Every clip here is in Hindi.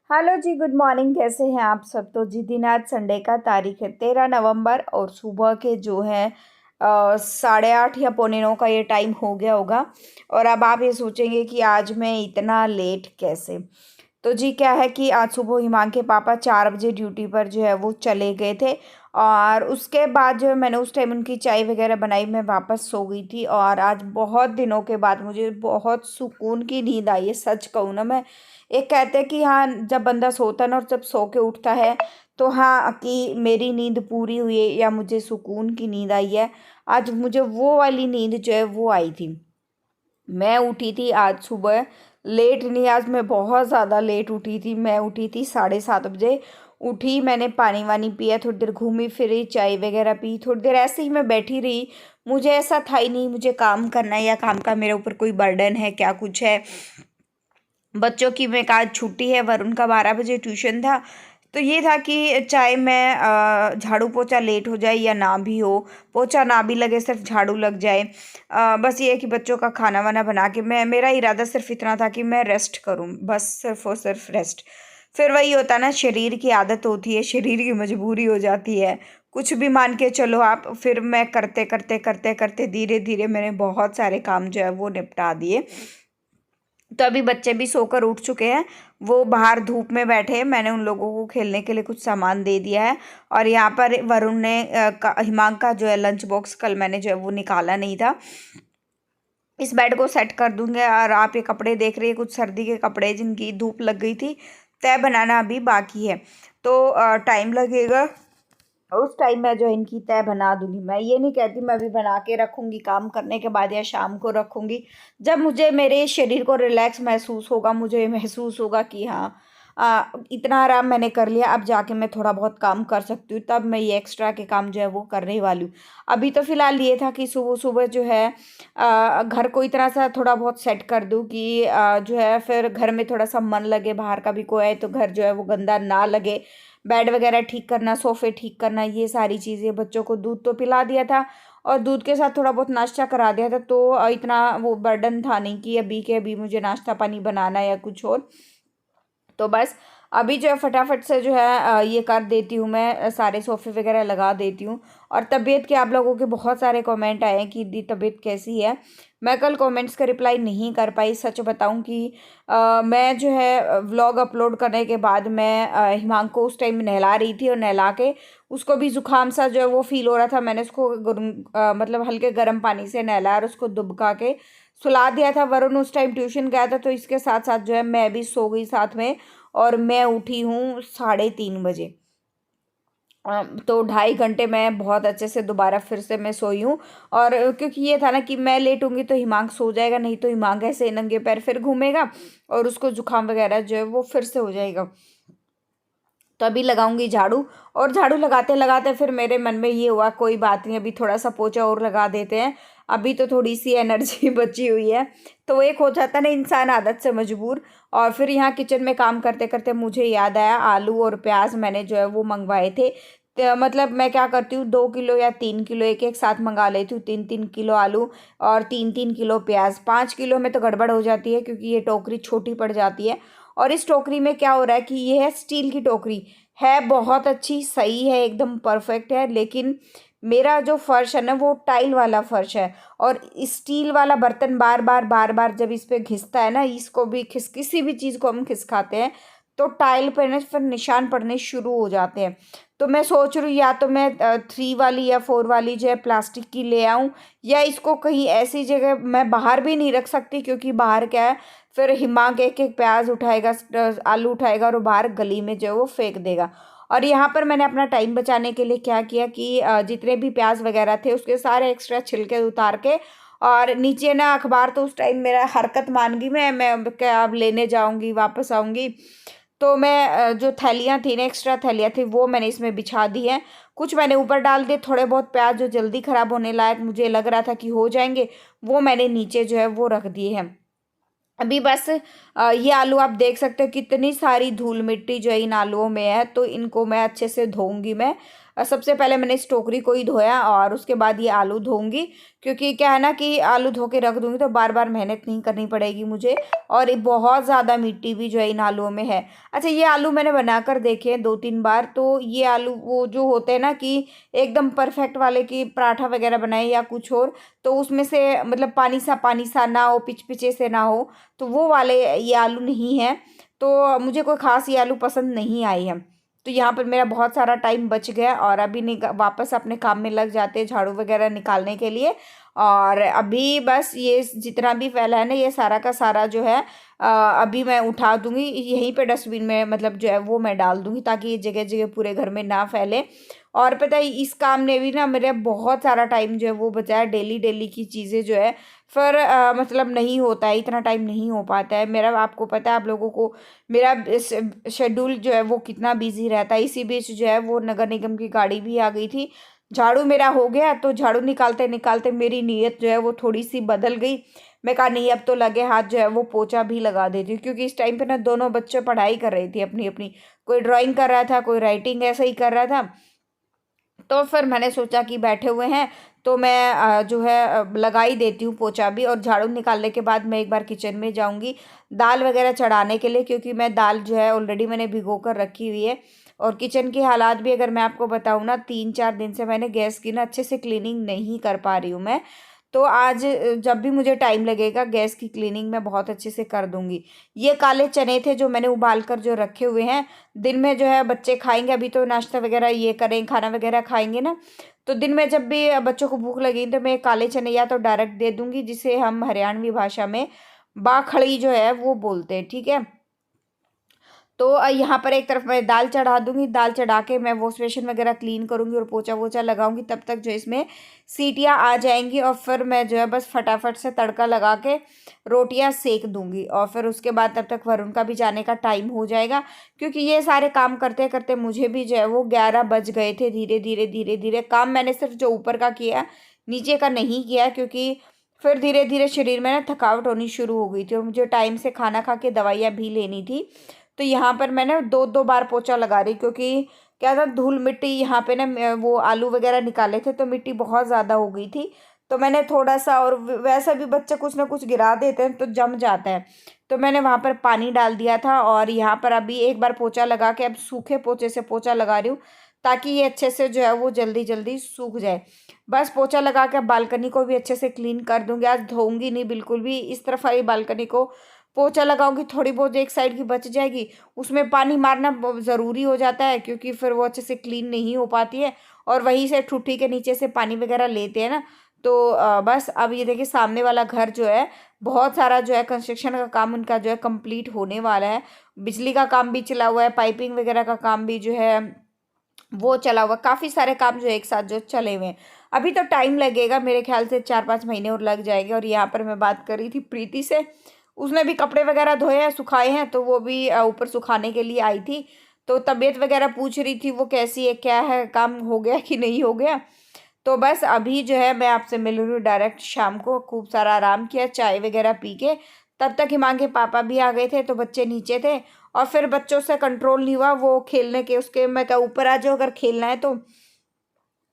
हेलो जी, गुड मॉर्निंग। कैसे हैं आप सब? तो जी दिन आज संडे का, तारीख है 13 नवंबर और सुबह के जो है 8:30 या पौने 9 का ये टाइम हो गया होगा। और अब आप ये सोचेंगे कि आज मैं इतना लेट कैसे। तो जी क्या है कि आज सुबह हिमांक के पापा 4 बजे ड्यूटी पर जो है वो चले गए थे। और उसके बाद जो है मैंने उस टाइम उनकी चाय वगैरह बनाई, मैं वापस सो गई थी। और आज बहुत दिनों के बाद मुझे बहुत सुकून की नींद आई है, सच कहूँ ना मैं। एक कहते हैं कि हाँ, जब बंदा सोता है ना और जब सो के उठता है तो हाँ कि मेरी नींद पूरी हुई है या मुझे सुकून की नींद आई है। आज मुझे वो वाली नींद जो है वो आई थी। मैं उठी थी आज सुबह, लेट नहीं, आज मैं बहुत ज़्यादा लेट उठी थी। मैं उठी थी 7:30 बजे। उठी, मैंने पानी वानी पिया, थोड़ी देर घूमी फिरी, चाय वगैरह पी, थोड़ी देर ऐसे ही मैं बैठी रही। मुझे ऐसा था ही नहीं मुझे काम करना है या काम का मेरे ऊपर कोई बर्डन है क्या कुछ है। बच्चों की मैं आज छुट्टी है, वरुण का 12 बजे ट्यूशन था। तो ये था कि चाहे मैं झाड़ू पोछा लेट हो जाए या ना भी हो, पोछा ना भी लगे, सिर्फ झाड़ू लग जाए। बस ये है कि बच्चों का खाना वाना बना के मैं, मेरा इरादा सिर्फ इतना था कि मैं रेस्ट करूं, बस सिर्फ और सिर्फ रेस्ट। फिर वही होता ना, शरीर की आदत होती है, शरीर की मजबूरी हो जाती है, कुछ भी मान के चलो आप। फिर मैं करते करते करते करते धीरे धीरे मैंने बहुत सारे काम जो है वो निपटा दिए। तो अभी बच्चे भी सोकर उठ चुके हैं, वो बाहर धूप में बैठे हैं। मैंने उन लोगों को खेलने के लिए कुछ सामान दे दिया है। और यहाँ पर वरुण ने हिमांक का जो है लंच बॉक्स कल मैंने जो है वो निकाला नहीं था, इस बेड को सेट कर दूंगे। और आप ये कपड़े देख रहे हैं, कुछ सर्दी के कपड़े जिनकी धूप लग गई थी, तय बनाना अभी बाकी है। तो टाइम लगेगा, उस टाइम मैं जो है इनकी तय बना दूंगी। मैं ये नहीं कहती मैं अभी बना के रखूंगी काम करने के बाद या शाम को रखूंगी। जब मुझे मेरे शरीर को रिलैक्स महसूस होगा, मुझे महसूस होगा कि हाँ इतना आराम मैंने कर लिया, अब जाके मैं थोड़ा बहुत काम कर सकती हूँ, तब मैं ये एक्स्ट्रा के काम जो है वो करने वाली हूँ। अभी तो फिलहाल ये था कि सुबह सुबह जो है घर को इतना सा थोड़ा बहुत सेट कर दूँ कि जो है फिर घर में थोड़ा सा मन लगे, बाहर का भी कोई आए तो घर जो है वो गंदा ना लगे। बेड वगैरह ठीक करना, सोफ़े ठीक करना, ये सारी चीज़ें। बच्चों को दूध तो पिला दिया था और दूध के साथ थोड़ा बहुत नाश्ता करा दिया था, तो इतना वो बर्डन था नहीं कि अभी के अभी मुझे नाश्ता पानी बनाना या कुछ और। तो बस अभी जो है फटाफट से जो है ये कर देती हूँ मैं, सारे सोफ़े वगैरह लगा देती हूँ। और तबीयत के आप लोगों के बहुत सारे कमेंट आए हैं कि दी तबीयत कैसी है। मैं कल कमेंट्स का रिप्लाई नहीं कर पाई, सच बताऊं कि मैं जो है व्लॉग अपलोड करने के बाद मैं हिमांक को उस टाइम नहला रही थी और नहला के उसको भी ज़ुकाम सा जो है वो फ़ील हो रहा था। मैंने उसको मतलब हल्के गर्म पानी से नहलाया और उसको दुबका के सुला दिया था। वरुण उस टाइम ट्यूशन गया था, तो इसके साथ साथ जो है मैं भी सो गई साथ में। और मैं उठी हूँ 3:30 बजे। तो 2.5 घंटे मैं बहुत अच्छे से दोबारा फिर से मैं सोई हूँ। और क्योंकि ये था ना कि मैं लेटूंगी तो हिमांक सो जाएगा, नहीं तो हिमांक ऐसे नंगे पैर फिर घूमेगा और उसको जुकाम वगैरह जो है वो फिर से हो जाएगा। तो अभी लगाऊंगी झाड़ू। और झाड़ू लगाते लगाते फिर मेरे मन में ये हुआ, कोई बात नहीं, अभी थोड़ा सा पोछा और लगा देते हैं, अभी तो थोड़ी सी एनर्जी बची हुई है। तो एक हो जाता है ना इंसान आदत से मजबूर। और फिर यहाँ किचन में काम करते करते मुझे याद आया, आलू और प्याज मैंने जो है वो मंगवाए थे। तो मतलब मैं क्या करती हूँ, 2 किलो या 3 किलो एक एक साथ मंगा लेती हूँ, 3-3 किलो आलू और 3-3 किलो प्याज। 5 किलो में तो गड़बड़ हो जाती है क्योंकि ये टोकरी छोटी पड़ जाती है। और इस टोकरी में क्या हो रहा है कि ये है स्टील की टोकरी, है बहुत अच्छी, सही है, एकदम परफेक्ट है। लेकिन मेरा जो फर्श है ना वो टाइल वाला फर्श है। और स्टील वाला बर्तन बार बार बार बार जब इस पे घिसता है ना, इसको भी खिस, किसी भी चीज़ को हम खिसकाते हैं तो टाइल पर ना फिर निशान पड़ने शुरू हो जाते हैं। तो मैं सोच रही हूँ या तो मैं 3 वाली या 4 वाली जो है प्लास्टिक की ले आऊँ, या इसको कहीं ऐसी जगह, मैं बाहर भी नहीं रख सकती क्योंकि बाहर क्या है, फिर हिमांक एक एक प्याज उठाएगा, आलू उठाएगा और वो बाहर गली में जो है वो फेंक देगा। और यहाँ पर मैंने अपना टाइम बचाने के लिए क्या किया कि जितने भी प्याज वगैरह थे उसके सारे एक्स्ट्रा छिलके उतार के, और नीचे ना अखबार, तो उस टाइम मेरा हरकत मान गई, मैं अब क्या, अब लेने जाऊंगी वापस आऊंगी। तो मैं जो थैलियाँ थी ना, एक्स्ट्रा थैलियाँ थी, वो मैंने इसमें बिछा दी हैं। कुछ मैंने ऊपर डाल दिए, थोड़े बहुत प्याज जो जल्दी ख़राब होने लायक मुझे लग रहा था कि हो जाएंगे, वो मैंने नीचे जो है वो रख दिए हैं। अभी बस ये आलू आप देख सकते हो कितनी सारी धूल मिट्टी जो है इन आलूओं में है, तो इनको मैं अच्छे से धोऊंगी मैं। सबसे पहले मैंने इस टोकरी को ही धोया और उसके बाद ये आलू धोऊंगी, क्योंकि क्या है ना कि आलू धो के रख दूंगी तो बार बार मेहनत नहीं करनी पड़ेगी मुझे, और ये बहुत ज़्यादा मिट्टी भी जो है इन आलूओं में है। अच्छा, ये आलू मैंने बनाकर देखे हैं 2-3 बार, तो ये आलू वो जो होते हैं ना कि एकदम परफेक्ट वाले की पराठा वगैरह बनाए या कुछ और, तो उसमें से मतलब पानी सा ना हो, पिचपिचे से ना हो, तो वो वाले ये आलू नहीं है। तो मुझे कोई ख़ास ये आलू पसंद नहीं आई है। तो यहाँ पर मेरा बहुत सारा टाइम बच गया और अभी वापस अपने काम में लग जाते हैं झाड़ू वगैरह निकालने के लिए। और अभी बस ये जितना भी फैला है ना, ये सारा का सारा जो है अभी मैं उठा दूंगी, यहीं पे डस्टबिन में मतलब जो है वो मैं डाल दूंगी, ताकि ये जगह जगह पूरे घर में ना फैले। और पता है इस काम ने भी ना मेरे बहुत सारा टाइम जो है वो बचाया। डेली डेली की चीज़ें जो है फिर मतलब नहीं होता है, इतना टाइम नहीं हो पाता है मेरा। आपको पता है आप लोगों को मेरा शेड्यूल जो है वो कितना बिजी रहता है। इसी बीच जो है वो नगर निगम की गाड़ी भी आ गई थी। झाड़ू मेरा हो गया, तो झाड़ू निकालते निकालते मेरी नीयत जो है वो थोड़ी सी बदल गई। मैं कहा नहीं, अब तो लगे हाथ जो है वो पोछा भी लगा देती हूँ, क्योंकि इस टाइम पे ना दोनों बच्चे पढ़ाई कर रही थी अपनी अपनी। कोई ड्राइंग कर रहा था, कोई राइटिंग ऐसा ही कर रहा था। तो फिर मैंने सोचा कि बैठे हुए हैं तो मैं जो है लगा ही देती हूँ पोछा भी। और झाड़ू निकालने के बाद मैं एक बार किचन में जाऊँगी दाल वगैरह चढ़ाने के लिए, क्योंकि मैं दाल जो है ऑलरेडी मैंने भिगो कर रखी हुई है। और किचन की हालात भी अगर मैं आपको बताऊँ ना, 3-4 दिन से मैंने गैस की ना अच्छे से क्लीनिंग नहीं कर पा रही हूँ मैं। तो आज जब भी मुझे टाइम लगेगा गैस की क्लीनिंग मैं बहुत अच्छे से कर दूंगी। ये काले चने थे जो मैंने उबाल कर जो रखे हुए हैं, दिन में जो है बच्चे खाएंगे, अभी तो नाश्ता वगैरह ये करें, खाना वगैरह खाएंगे ना, तो दिन में जब भी बच्चों को भूख लगेगी तो मैं काले चने या तो डायरेक्ट दे दूंगी, जिसे हम हरियाणवी भाषा में बाखड़ी जो है वो बोलते हैं, ठीक है। तो यहाँ पर एक तरफ मैं दाल चढ़ा दूंगी, दाल चढ़ा के मैं वॉश बेसिन वगैरह क्लीन करूंगी और पोछा वोछा लगाऊंगी। तब तक जो इसमें सीटियाँ आ जाएंगी और फिर मैं जो है बस फटाफट से तड़का लगा के रोटियां सेक दूंगी। और फिर उसके बाद तब तक वरुण का भी जाने का टाइम हो जाएगा, क्योंकि ये सारे काम करते करते मुझे भी जो है वो 11 बज गए थे। धीरे धीरे धीरे धीरे काम मैंने सिर्फ जो ऊपर का किया, नीचे का नहीं किया, क्योंकि फिर धीरे धीरे शरीर में ना थकावट होनी शुरू हो गई थी और मुझे टाइम से खाना खा के दवाइयाँ भी लेनी थी। तो यहाँ पर मैंने 2-2 बार पोछा लगा रही, क्योंकि क्या था धूल मिट्टी यहाँ पे ना वो आलू वगैरह निकाले थे तो मिट्टी बहुत ज़्यादा हो गई थी। तो मैंने थोड़ा सा, और वैसा भी बच्चे कुछ ना कुछ गिरा देते हैं तो जम जाता है, तो मैंने वहाँ पर पानी डाल दिया था। और यहाँ पर अभी एक बार पोछा लगा के अब सूखे पोछे से पोछा लगा रही हूँ, ताकि ये अच्छे से जो है वो जल्दी जल्दी सूख जाए। बस पोछा लगा के बालकनी को भी अच्छे से क्लीन कर दूंगी। आज धोऊंगी नहीं बिल्कुल भी, इस तरफ आई बालकनी को पोछा लगाऊंगी, थोड़ी बहुत एक साइड की बच जाएगी, उसमें पानी मारना ज़रूरी हो जाता है, क्योंकि फिर वो अच्छे से क्लीन नहीं हो पाती है। और वहीं से ठुट्ठी के नीचे से पानी वगैरह लेते हैं ना। तो बस अब ये देखिए सामने वाला घर जो है बहुत सारा जो है कंस्ट्रक्शन का काम उनका जो है कंप्लीट होने वाला है। बिजली का काम भी चला हुआ है, पाइपिंग वगैरह का काम भी जो है वो चला हुआ, काफ़ी सारे काम जो एक साथ जो चले हुए हैं। अभी तो टाइम लगेगा, मेरे ख्याल से 4-5 महीने और लग जाएंगे। और यहाँ पर मैं बात कर रही थी प्रीति से, उसने भी कपड़े वगैरह धोए हैं, सुखाए हैं, तो वो भी ऊपर सुखाने के लिए आई थी। तो तबीयत वगैरह पूछ रही थी वो कैसी है, क्या है, काम हो गया कि नहीं हो गया। तो बस अभी जो है मैं आपसे मिल रही हूँ डायरेक्ट शाम को। खूब सारा आराम किया चाय वगैरह पी के, तब तक हिमांग के पापा भी आ गए थे, तो बच्चे नीचे थे। और फिर बच्चों से कंट्रोल नहीं हुआ, वो खेलने के उसके, मैं क्या ऊपर आ जाओ अगर खेलना है तो।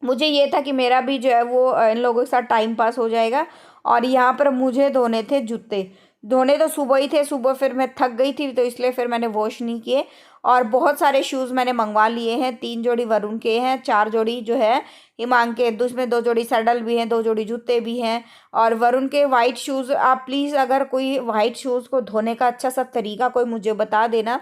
मुझे ये था कि मेरा भी जो है वो इन लोगों के साथ टाइम पास हो जाएगा। और यहाँ पर मुझे धोने थे जूते, धोने तो सुबह ही थे, सुबह फिर मैं थक गई थी तो इसलिए फिर मैंने वॉश नहीं किए। और बहुत सारे शूज़ मैंने मंगवा लिए हैं, 3 जोड़ी वरुण के हैं, 4 जोड़ी जो है हिमांग के, उसमें 2 जोड़ी सैंडल भी हैं, 2 जोड़ी जूते भी हैं। और वरुण के वाइट शूज़, आप प्लीज़ अगर कोई वाइट शूज़ को धोने का अच्छा सा तरीका कोई मुझे बता देना।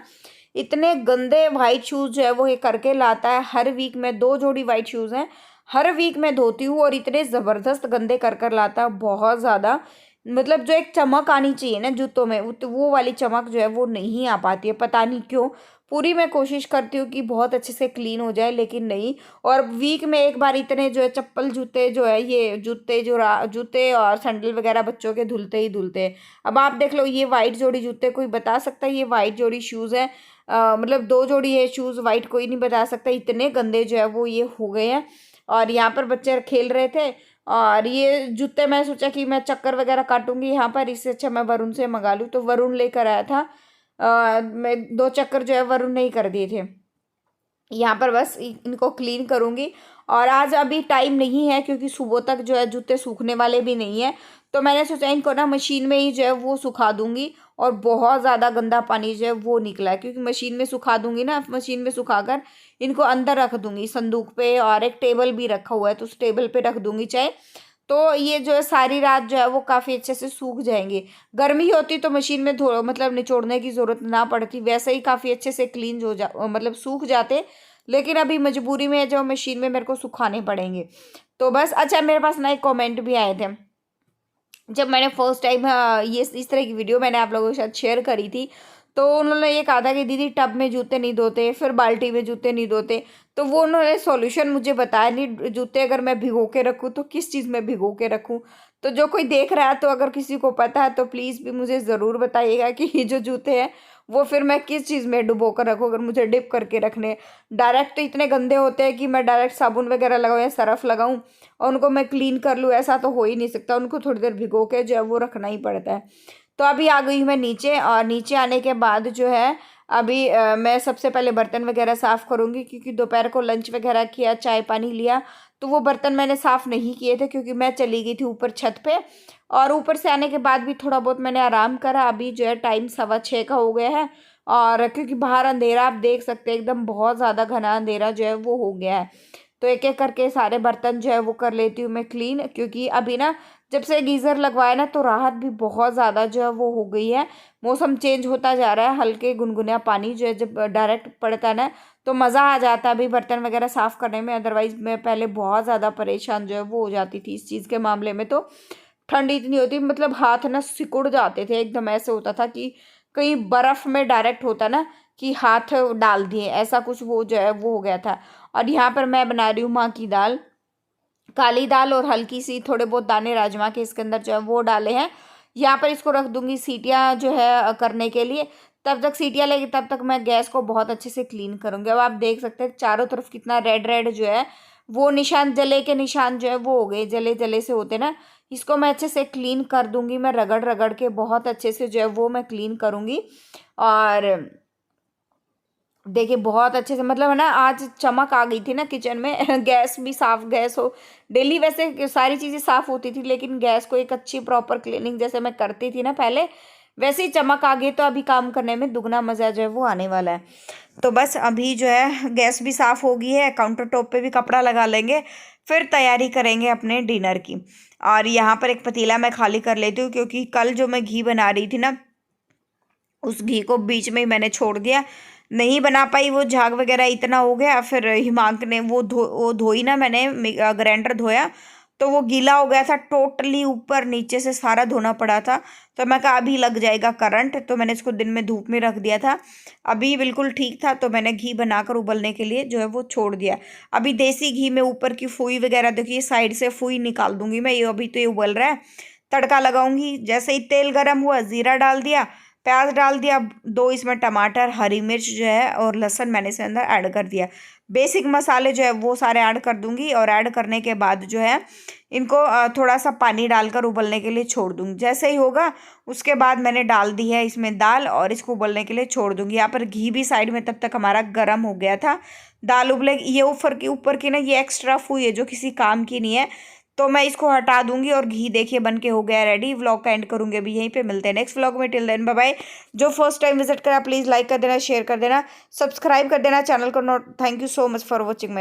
इतने गंदे वाइट शूज़ जो है वो ये करके लाता है, हर वीक में 2 जोड़ी वाइट शूज़ हैं, हर वीक मैं धोती हूँ और इतने ज़बरदस्त गंदे कर लाता है, बहुत ज़्यादा। मतलब जो एक चमक आनी चाहिए ना जूतों में, वो वाली चमक जो है वो नहीं आ पाती है, पता नहीं क्यों। पूरी मैं कोशिश करती हूँ कि बहुत अच्छे से क्लीन हो जाए, लेकिन नहीं। और वीक में एक बार इतने जो है चप्पल जूते जो है, ये जूते जूते और सैंडल वगैरह बच्चों के धुलते ही धुलते हैं। अब आप देख लो, ये वाइट जोड़ी जूते कोई बता सकता है ये वाइट जोड़ी शूज़ है? मतलब 2 जोड़ी है शूज़ वाइट, कोई नहीं बता सकता, इतने गंदे जो है वो ये हो गए हैं। और यहाँ पर बच्चे खेल रहे थे, और ये जूते मैं सोचा कि मैं चक्कर वगैरह काटूंगी यहाँ पर, इससे अच्छा मैं वरुण से मंगा लूँ, तो वरुण लेकर आया था। मैं 2 चक्कर जो है वरुण ने ही कर दिए थे। यहाँ पर बस इनको क्लीन करूँगी। और आज अभी टाइम नहीं है क्योंकि सुबह तक जो है जूते सूखने वाले भी नहीं है, तो मैंने सोचा इनको ना मशीन में ही जो है वो सुखा दूँगी। और बहुत ज़्यादा गंदा पानी जो है वो निकला है, क्योंकि मशीन में सुखा दूँगी ना, मशीन में सुखाकर इनको अंदर रख दूँगी संदूक पे, और एक टेबल भी रखा हुआ है तो उस टेबल पे रख दूँगी चाहे, तो ये जो है सारी रात जो है वो काफ़ी अच्छे से सूख जाएंगे। गर्मी होती तो मशीन में धो मतलब निचोड़ने की ज़रूरत ना पड़ती, वैसे ही काफ़ी अच्छे से क्लीन हो जा मतलब सूख जाते। लेकिन अभी मजबूरी में है जो मशीन में मेरे को सुखाने पड़ेंगे। तो बस अच्छा, मेरे पास ना एक कमेंट भी आए थे जब मैंने फर्स्ट टाइम ये इस तरह की वीडियो मैंने आप लोगों के साथ शेयर करी थी। तो उन्होंने ये कहा था कि दीदी टब में जूते नहीं धोते, फिर बाल्टी में जूते नहीं धोते। तो वो उन्होंने सॉल्यूशन मुझे बताया नहीं, जूते अगर मैं भिगो के रखूँ तो किस चीज़ में भिगो के रखूँ। तो जो कोई देख रहा है, तो अगर किसी को पता है तो प्लीज़ भी मुझे ज़रूर बताइएगा कि ये जो जूते हैं वो फिर मैं किस चीज़ में डुबो कर रखूँ, अगर मुझे डिप करके रखने। डायरेक्ट तो इतने गंदे होते हैं कि मैं डायरेक्ट साबुन वगैरह लगाऊँ या सरफ लगाऊँ और उनको मैं क्लीन कर लूँ, ऐसा तो हो ही नहीं सकता। उनको थोड़ी देर भिगो के जो है वो रखना ही पड़ता है। तो अभी आ गई हूँ मैं नीचे, और नीचे आने के बाद जो है अभी मैं सबसे पहले बर्तन वगैरह साफ़ करूँगी, क्योंकि दोपहर को लंच वगैरह किया, चाय पानी लिया, तो वो बर्तन मैंने साफ़ नहीं किए थे क्योंकि मैं चली गई थी ऊपर छत पे। और ऊपर से आने के बाद भी थोड़ा बहुत मैंने आराम करा। अभी जो है टाइम 6:15 का हो गया है, और क्योंकि बाहर अंधेरा आप देख सकते हैं, एकदम बहुत ज़्यादा घना अंधेरा जो है वो हो गया है। तो एक एक करके सारे बर्तन जो है वो कर लेती हूँ मैं क्लीन, क्योंकि अभी ना जब से गीज़र लगवाया ना तो राहत भी बहुत ज़्यादा जो है वो हो गई है। मौसम चेंज होता जा रहा है, हल्के गुनगुना पानी जो है जब डायरेक्ट पड़ता है ना तो मज़ा आ जाता है अभी बर्तन वगैरह साफ़ करने में। अदरवाइज़ मैं पहले बहुत ज़्यादा परेशान जो है वो हो जाती थी इस चीज़ के मामले में। तो ठंड इतनी होती, मतलब हाथ ना सिकुड़ जाते थे एकदम, ऐसे होता था कि कहीं बर्फ़ में डायरेक्ट होता ना कि हाथ डाल दिए, ऐसा कुछ वो जो है वो हो गया था। और यहाँ पर मैं बना रही हूँ माँ की दाल, काली दाल, और हल्की सी थोड़े बहुत दाने राजमा के इसके अंदर जो है वो डाले हैं। यहाँ पर इसको रख दूंगी सीटियाँ जो है करने के लिए। तब तक सीटियाँ लेगी तब तक मैं गैस को बहुत अच्छे से क्लीन करूँगी। अब आप देख सकते हैं चारों तरफ कितना रेड रेड जो है वो निशान, जले के निशान जो है वो हो गए, जले जले से होते ना। इसको मैं अच्छे से क्लीन कर दूंगी, मैं रगड़ रगड़ के बहुत अच्छे से जो है वो मैं क्लीन करूँगी। और देखिए बहुत अच्छे से, मतलब है ना, आज चमक आ गई थी ना किचन में गैस भी साफ, गैस हो डेली वैसे सारी चीज़ें साफ होती थी, लेकिन गैस को एक अच्छी प्रॉपर क्लीनिंग जैसे मैं करती थी ना पहले, वैसे ही चमक आ गई। तो अभी काम करने में दुगना मज़ा जो है वो आने वाला है। तो बस अभी जो है गैस भी साफ़ हो गई है, काउंटर टॉप पे भी कपड़ा लगा लेंगे, फिर तैयारी करेंगे अपने डिनर की। और यहाँ पर एक पतीला मैं खाली कर लेती हूँ, क्योंकि कल जो मैं घी बना रही थी ना उस घी को बीच में ही मैंने छोड़ दिया, नहीं बना पाई, वो झाग वगैरह इतना हो गया। फिर हिमांक ने वो धोई ना, मैंने ग्राइंडर धोया तो वो गीला हो गया था टोटली, ऊपर नीचे से सारा धोना पड़ा था। तो मैं कहा अभी लग जाएगा करंट, तो मैंने इसको दिन में धूप में रख दिया था। अभी बिल्कुल ठीक था, तो मैंने घी बनाकर उबलने के लिए जो है वो छोड़ दिया। अभी देसी घी में ऊपर की फुई वगैरह देखिए, साइड से फुई निकाल दूंगी मैं, ये अभी तो ये उबल रहा है। तड़का लगाऊंगी, जैसे ही तेल गर्म हुआ जीरा डाल दिया, प्याज डाल दिया, दो इसमें टमाटर, हरी मिर्च जो है और लहसुन मैंने इसके अंदर ऐड कर दिया। बेसिक मसाले जो है वो सारे ऐड कर दूंगी, और ऐड करने के बाद जो है इनको थोड़ा सा पानी डालकर उबलने के लिए छोड़ दूंगी। जैसे ही होगा उसके बाद मैंने डाल दी है इसमें दाल, और इसको उबलने के लिए छोड़ दूंगी। यहाँ पर घी भी साइड में तब तक हमारा गर्म हो गया था। दाल उबले, ये ऊपर की ना ये एक्स्ट्रा फूई है जो किसी काम की नहीं है, तो मैं इसको हटा दूंगी। और घी देखिए बन के हो गया रेडी। व्लॉग का एंड करूंगी अभी यहीं पे, मिलते हैं नेक्स्ट व्लॉग में। Till then bye bye. जो फर्स्ट टाइम विजिट करा प्लीज़ लाइक कर देना, शेयर कर देना, सब्सक्राइब कर देना चैनल को। Note, thank you so much for watching my